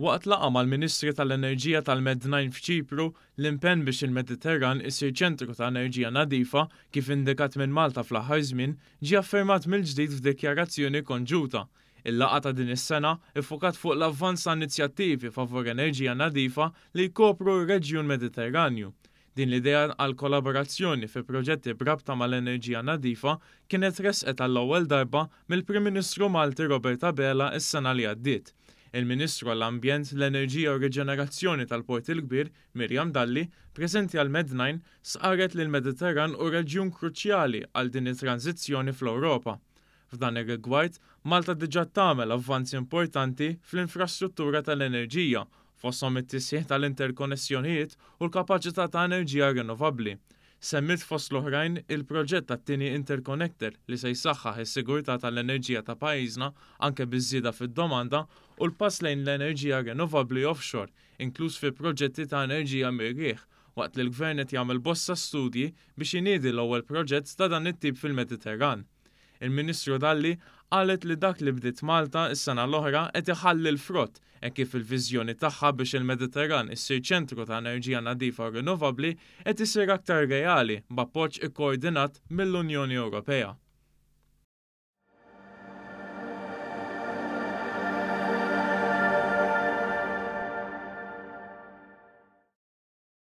Waqt laqa mal-Ministri tal-Enerġija tal-Med9 f'Ċipru, l-impenn biex il-Mediterran isir ċentru ta' enerġija nadifa kif indikat minn Malta fl-aħħar żmien ġie affermat mill-ġdid f'dikjarazzjoni konġuta. Il-laqa ta' din is-sena iffokat fuq l-avvanz ta' inizjattivi favur enerġija nadifa li jkopru r-Reġjun Mediterranju. Din l-idea għal kollaborazzjoni fi proġetti brabta mal-enerġija nadifa kienet resqet għall-ewwel darba mill-Prim Ministru Malti Robert Abela is-sena li għaddiet. Il-Ministru għall-Ambjent, l-Enerġija u Reġenerazzjoni tal-Port il-Kbir, Miriam Dalli, preżenti għal Med9, sqarret li l-Mediterran u reġjun kruċjali għal din it-tranzizzjoni fl-Ewropa. F'dan ir-rigward, Malta diġà tagħmel avvanzi importanti fl-infrastruttura tal-enerġija, fosthom it-tisħiħ tal-interkonnessjonijiet u l-kapaċità ta' enerġija rinnovabbli. Semmit fost l-oħrajn il-proġett tat-tieni Interconnector li se jsaħħaħ is-sigurtà tal-enerġija ta' pajjiżna anke biż-żieda fid-domanda u l-pass lejn l-enerġija rinnovabbli offshore, inkluż fi proġetti ta' enerġija mir-riħ, waqt li l-Gvern qed jagħmel bosta studji biex jiniedi l-ewwel proġett ta' dan it-tip fil-Mediterran. Il-Ministru Dalli qalet li dak li bdiet Malta is-sena l-oħra qed iħalli l-frott hekk kif il-viżjoni tagħha biex il-Mediterran issir ċentru ta' enerġija nadifa u rinnovabbli qed isir aktar reali b'appoġġ ikkoordinat mill-Unjoni Ewropea.